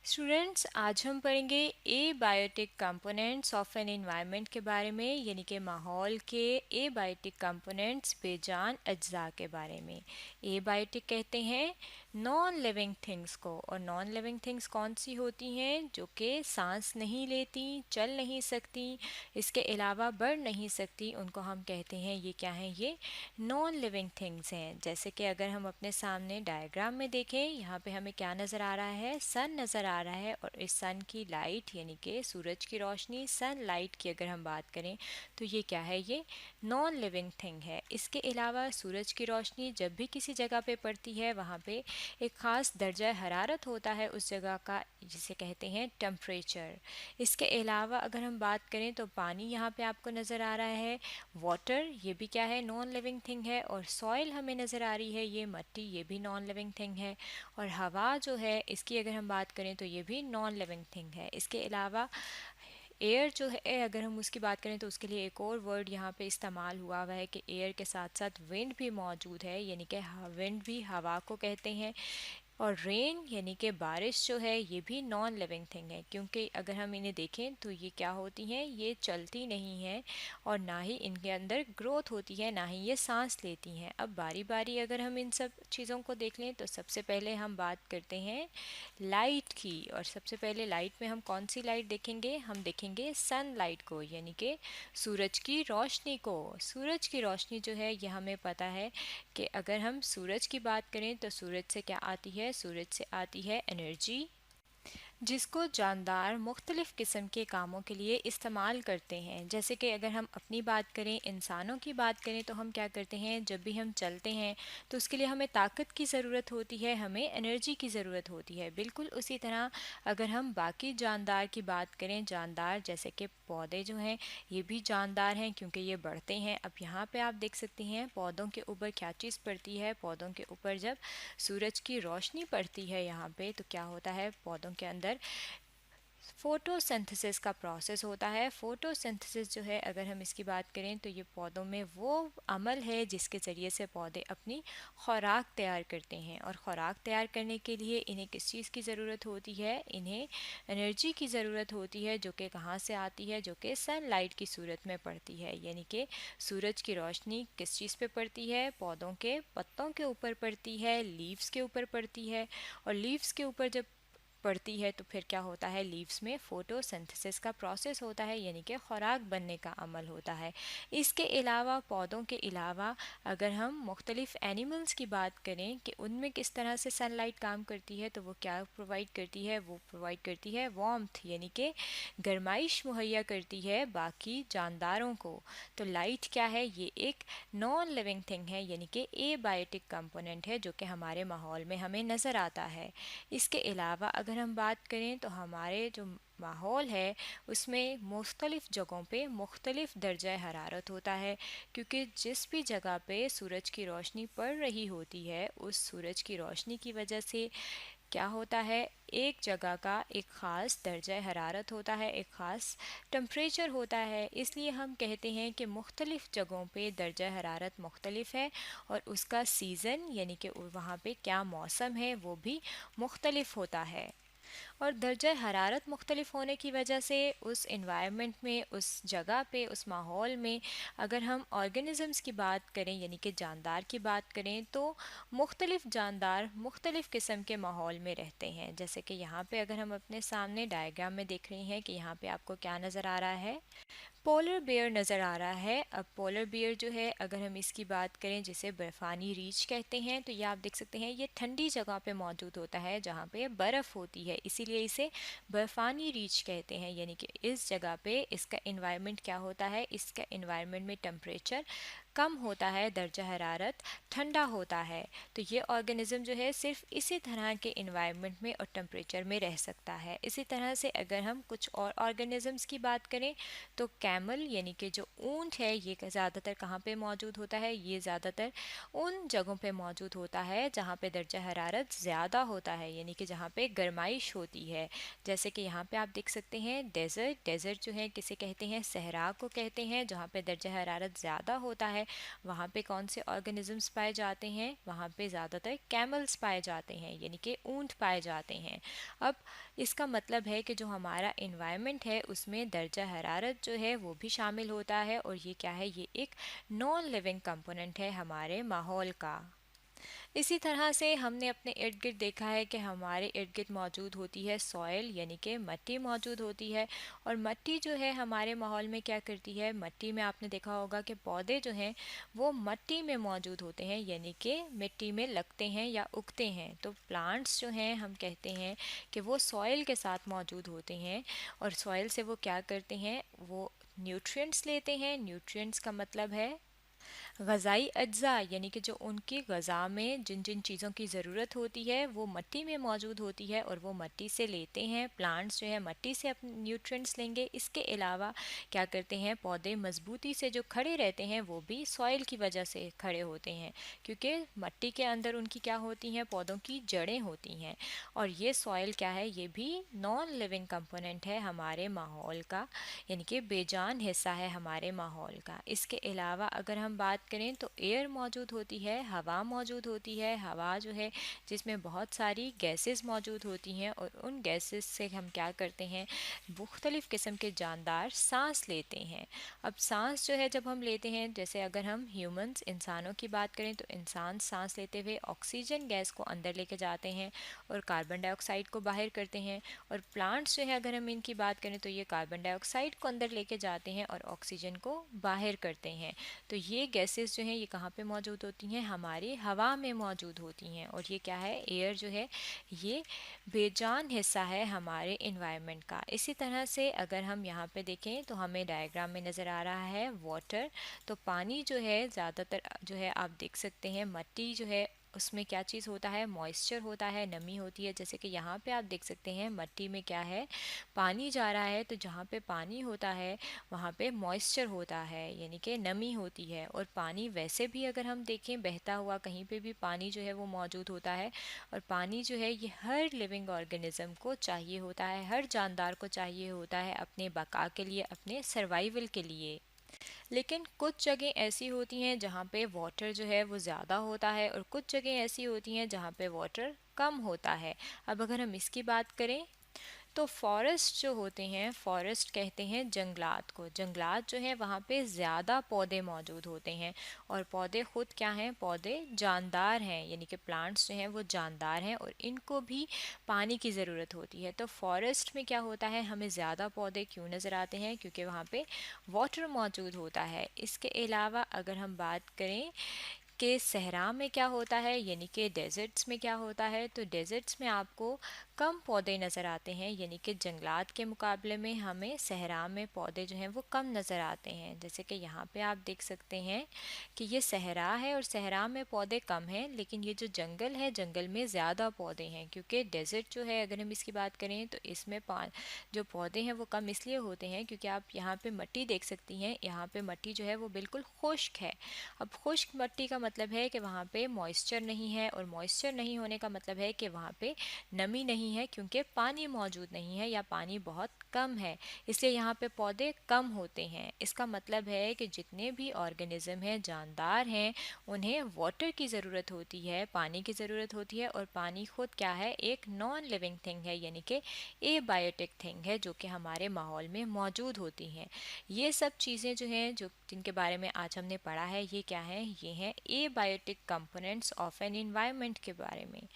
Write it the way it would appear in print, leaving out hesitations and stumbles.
Students, आज हम पढ़ेंगे abiotic components of an environment के बारे में, यानी कि माहौल के ए बायोटिक कंपोनेंट्स बेजान अज्जा के बारे में। ए बायोटिक कहते हैं नॉन लिविंग थिंग्स को, और नॉन लिविंग थिंग्स कौन सी होती हैं? जो कि सांस नहीं लेती, चल नहीं सकती, इसके अलावा बढ़ नहीं सकती, उनको हम कहते हैं ये क्या हैं? ये नॉन लिविंग थिंग्स हैं। जैसे कि अगर हम अपने सामने डायग्राम में देखें, यहाँ पे हमें क्या नज़र आ रहा है? सन नज़र आ रहा है, और इस सन की लाइट यानी कि सूरज की रोशनी, सन लाइट की अगर हम बात करें तो ये क्या है? ये नॉन लिविंग थिंग है। इसके अलावा सूरज की रोशनी जब भी किसी जगह पे पड़ती है, वहाँ पे एक ख़ास दर्जा हरारत होता है उस जगह का, जिसे कहते हैं टेम्परेचर। इसके अलावा अगर हम बात करें तो पानी यहाँ पे आपको नज़र आ रहा है, वाटर ये भी क्या है? नॉन लिविंग थिंग है। और सॉइल हमें नज़र आ रही है, ये मट्टी, ये भी नॉन लिविंग थिंग है। और हवा जो है, इसकी अगर हम बात करें तो ये भी नॉन लिविंग थिंग है। इसके अलावा एयर जो है, अगर हम उसकी बात करें तो उसके लिए एक और वर्ड यहाँ पे इस्तेमाल हुआ हुआ है कि एयर के साथ साथ विंड भी मौजूद है, यानी कि विंड भी हवा को कहते हैं। और रेन यानी कि बारिश जो है, ये भी नॉन लिविंग थिंग है, क्योंकि अगर हम इन्हें देखें तो ये क्या होती हैं? ये चलती नहीं हैं, और ना ही इनके अंदर ग्रोथ होती है, ना ही ये सांस लेती हैं। अब बारी बारी अगर हम इन सब चीज़ों को देख लें तो सबसे पहले हम बात करते हैं लाइट की। और सबसे पहले लाइट में हम कौन सी लाइट देखेंगे? हम देखेंगे सनलाइट को, यानी कि सूरज की रोशनी को। सूरज की रोशनी जो है, ये हमें पता है कि अगर हम सूरज की बात करें तो सूरज से क्या आती है? सूरज से आती है एनर्जी, जिसको जानदार मुख्तलिफ़ किस्म के कामों के लिए इस्तेमाल करते हैं। जैसे कि अगर हम अपनी बात करें, इंसानों की बात करें, तो हम क्या करते हैं? जब भी हम चलते हैं तो उसके लिए हमें ताकत की ज़रूरत होती है, हमें एनर्जी की ज़रूरत होती है। बिल्कुल उसी तरह अगर हम बाकी जानदार की बात करें, जानदार जैसे कि पौधे जो हैं, ये भी जानदार हैं क्योंकि ये बढ़ते हैं। अब यहाँ पे आप देख सकते हैं पौधों के ऊपर क्या चीज़ पड़ती है। पौधों के ऊपर जब सूरज की रोशनी पड़ती है यहाँ पे, तो क्या होता है? पौधों के अंदर फोटोसिंथेसिस का प्रोसेस होता है। फोटोसिंथेसिस जो है, अगर हम इसकी बात करें तो ये पौधों में वो अमल है जिसके ज़रिए से पौधे अपनी खुराक तैयार करते हैं। और ख़ुराक तैयार करने के लिए इन्हें किस चीज़ की ज़रूरत होती है? इन्हें एनर्जी की ज़रूरत होती है, जो कि कहाँ से आती है? जो कि सनलाइट की सूरत में पड़ती है। यानी कि सूरज की रोशनी किस चीज़ पे पड़ती है? पौधों के पत्तों के ऊपर पड़ती है, लीव्स के ऊपर पड़ती है। और लीव्स के ऊपर जब पड़ती है तो फिर क्या होता है? लीव्स में फोटोसिंथेसिस का प्रोसेस होता है, यानी कि खुराक बनने का अमल होता है। इसके अलावा पौधों के अलावा अगर हम मुख्तलिफ़ एनिमल्स की बात करें कि उनमें किस तरह से सनलाइट काम करती है, तो वो क्या प्रोवाइड करती है? वो प्रोवाइड करती है वार्मथ, यानी कि गर्माइश मुहैया करती है बाकी जानदारों को। तो लाइट क्या है? ये एक नॉन लिविंग थिंग है, यानी कि ए बायोटिक कंपोनेंट है, जो कि हमारे माहौल में हमें नज़र आता है। इसके अलावा अगर हम बात करें तो हमारे जो माहौल है उसमें मुख्तलिफ़ जगहों पे मुख्तलिफ़ दर्जा हरारत होता है, क्योंकि जिस भी जगह पे सूरज की रोशनी पड़ रही होती है, उस सूरज की रोशनी की वजह से क्या होता है? एक जगह का एक ख़ास दर्जा हरारत होता है, एक ख़ास टम्परेचर होता है। इसलिए हम कहते हैं कि मुख्तलिफ़ जगहों पे दर्जा हरारत मुख्तलिफ़ है, और उसका सीज़न यानी कि वहाँ पे क्या मौसम है वो भी मुख्तलिफ़ होता है। और दर्जा हरारत मुख्तलिफ होने की वजह से उस इन्वायरमेंट में, उस जगह पे, उस माहौल में अगर हम ऑर्गेनिज़म्स की बात करें, यानी कि जानदार की बात करें, तो मुख्तलिफ जानदार मुख्तलिफ़ किस्म के माहौल में रहते हैं। जैसे कि यहाँ पे अगर हम अपने सामने डायग्राम में देख रहे हैं कि यहाँ पे आपको क्या नज़र आ रहा है? पोलर बेयर नज़र आ रहा है। अब पोलर बेयर जो है, अगर हम इसकी बात करें, जिसे बर्फ़ानी रीछ कहते हैं, तो ये आप देख सकते हैं ये ठंडी जगह पे मौजूद होता है जहाँ पे बर्फ़ होती है, इसीलिए इसे बर्फ़ानी रीछ कहते हैं। यानी कि इस जगह पे इसका इन्वायरमेंट क्या होता है? इसका इन्वायरमेंट में टेम्परेचर कम होता है, दर्जा हरारत ठंडा होता है। तो ये ऑर्गेनिज़म जो है सिर्फ इसी तरह के इन्वायरमेंट में और टेम्परेचर में रह सकता है। इसी तरह से अगर हम कुछ और ऑर्गेनिज़म्स की बात करें तो कैमल यानी कि जो ऊंट है, ये ज़्यादातर कहाँ पे मौजूद होता है? ये ज़्यादातर उन जगहों पे मौजूद होता है जहाँ पे दर्जा हरारत ज़्यादा होता है, यानी कि जहाँ पे गर्माइश होती है। जैसे कि यहाँ पे आप देख सकते हैं डेज़र्ट। डेज़र्ट जो है किसे कहते हैं? सहरा को कहते हैं, जहाँ पे दर्जा हरारत ज़्यादा होता है। है वहाँ पे कौन से ऑर्गेनिजम्स पाए जाते हैं, वहाँ पे ज़्यादातर कैमल्स पाए जाते हैं, यानी कि ऊंट पाए जाते हैं। अब इसका मतलब है कि जो हमारा इन्वायरमेंट है उसमें दर्जा हरारत जो है वो भी शामिल होता है, और ये क्या है, ये एक नॉन लिविंग कंपोनेंट है हमारे माहौल का। इसी तरह से हमने अपने इर्द गिर्द देखा है कि हमारे इर्द गिर्द मौजूद होती है सॉइल, यानी कि मिट्टी मौजूद होती है। और मिट्टी जो है हमारे माहौल में क्या करती है, मिट्टी में आपने देखा होगा कि पौधे जो हैं वो मिट्टी में मौजूद होते हैं, यानी कि मिट्टी में लगते हैं या उगते हैं। तो प्लांट्स जो हैं हम कहते हैं कि वो सॉइल के साथ मौजूद होते हैं, और सॉइल से वो क्या करते हैं, वो न्यूट्रिएंट्स लेते हैं। न्यूट्रिएंट्स का मतलब है ग़ज़ाई अज्जा, यानी कि जो उनकी ग़ज़ा में जिन जिन चीज़ों की ज़रूरत होती है वो मिट्टी में मौजूद होती है, और वो मिट्टी से लेते हैं। प्लांट्स जो है मिट्टी से अपने न्यूट्रिएंट्स लेंगे। इसके अलावा क्या करते हैं, पौधे मजबूती से जो खड़े रहते हैं वो भी सॉइल की वजह से खड़े होते हैं, क्योंकि मिट्टी के अंदर उनकी क्या होती हैं, पौधों की जड़ें होती हैं। और ये सॉइल क्या है, ये भी नॉन लिविंग कंपोनेंट है हमारे माहौल का, यानी कि बेजान हिस्सा है हमारे माहौल का। इसके अलावा अगर हम बात करें तो एयर मौजूद होती है, हवा मौजूद होती है। हवा जो है जिसमें बहुत सारी गैसेस मौजूद होती हैं, और उन गैसेस से हम क्या करते हैं, मुख्तलिफ़ किस्म के जानदार सांस लेते हैं। अब सांस जो है जब हम लेते हैं, जैसे अगर हम ह्यूमंस इंसानों की बात करें तो इंसान सांस लेते हुए ऑक्सीजन गैस को अंदर लेके जाते हैं और कार्बन डाइऑक्साइड को बाहर करते हैं। और प्लांट्स जो है अगर हम इनकी बात करें तो ये कार्बन डाइऑक्साइड को अंदर लेके जाते हैं और ऑक्सीजन को बाहर करते हैं। तो ये गैसेस जो हैं ये कहाँ पे मौजूद होती हैं, हमारी हवा में मौजूद होती हैं। और ये क्या है, एयर जो है ये बेजान हिस्सा है हमारे इन्वायरमेंट का। इसी तरह से अगर हम यहाँ पे देखें तो हमें डायग्राम में नज़र आ रहा है वाटर। तो पानी जो है ज़्यादातर जो है आप देख सकते हैं मिट्टी जो है उसमें क्या चीज़ होता है, मॉइस्चर होता है, नमी होती है। जैसे कि यहाँ पे आप देख सकते हैं मिट्टी में क्या है, पानी जा रहा है। तो जहाँ पे पानी होता है वहाँ पे मॉइस्चर होता है, यानी कि नमी होती है। और पानी वैसे भी अगर हम देखें बहता हुआ कहीं पे भी पानी जो है वो मौजूद होता है। और पानी जो है ये हर लिविंग ऑर्गेनिज्म को चाहिए होता है, हर जानदार को चाहिए होता है अपने बका के लिए, अपने सर्वाइवल के लिए। लेकिन कुछ जगह ऐसी होती हैं जहाँ पे वाटर जो है वो ज़्यादा होता है, और कुछ जगह ऐसी होती हैं जहाँ पे वाटर कम होता है। अब अगर हम इसकी बात करें तो फॉरेस्ट जो होते हैं, फॉरेस्ट कहते हैं जंगलात को। जंगलात जो है वहाँ पे ज़्यादा पौधे मौजूद होते हैं, और पौधे खुद क्या हैं, पौधे जानदार हैं, यानी कि प्लांट्स जो हैं वो जानदार हैं, और इनको भी पानी की ज़रूरत होती है। तो फॉरेस्ट में क्या होता है, हमें ज़्यादा पौधे क्यों नज़र आते हैं, क्योंकि वहाँ पे वाटर मौजूद होता है। इसके अलावा अगर हम बात करें कि सहरा में क्या होता है, यानी कि डेजर्ट्स में क्या होता है, तो डेजर्ट्स में आपको कम पौधे नज़र आते हैं, यानी कि जंगलात के मुकाबले में हमें सहरा में पौधे जो हैं वो कम नज़र आते हैं। जैसे कि यहाँ पे आप देख सकते हैं कि ये सहरा है और सहरा में पौधे कम हैं, लेकिन ये जो जंगल है जंगल में ज़्यादा पौधे हैं। क्योंकि डेजर्ट जो है अगर हम इसकी बात करें तो इसमें जो पौधे हैं वो कम इसलिए होते हैं क्योंकि आप यहाँ पे मिट्टी देख सकती हैं, यहाँ पे मिट्टी जो है वो बिल्कुल खुश्क है। अब खुश्क मिट्टी का मतलब है कि वहाँ पे मॉइस्चर नहीं है, और मॉइस्चर नहीं होने का मतलब है कि वहाँ पे नमी नहीं है, क्योंकि पानी मौजूद नहीं है या पानी बहुत कम है, इसलिए यहाँ पे पौधे कम होते हैं। इसका मतलब है कि जितने भी ऑर्गेनिज्म हैं, जानदार हैं, उन्हें वाटर की ज़रूरत होती है, पानी की ज़रूरत होती है। और पानी खुद क्या है, एक नॉन लिविंग थिंग है, यानी कि एबायोटिक थिंग है, जो कि हमारे माहौल में मौजूद होती हैं। ये सब चीज़ें जो हैं जो जिनके बारे में आज हमने पढ़ा है, ये क्या है, ये हैं abiotic components of an environment के बारे में।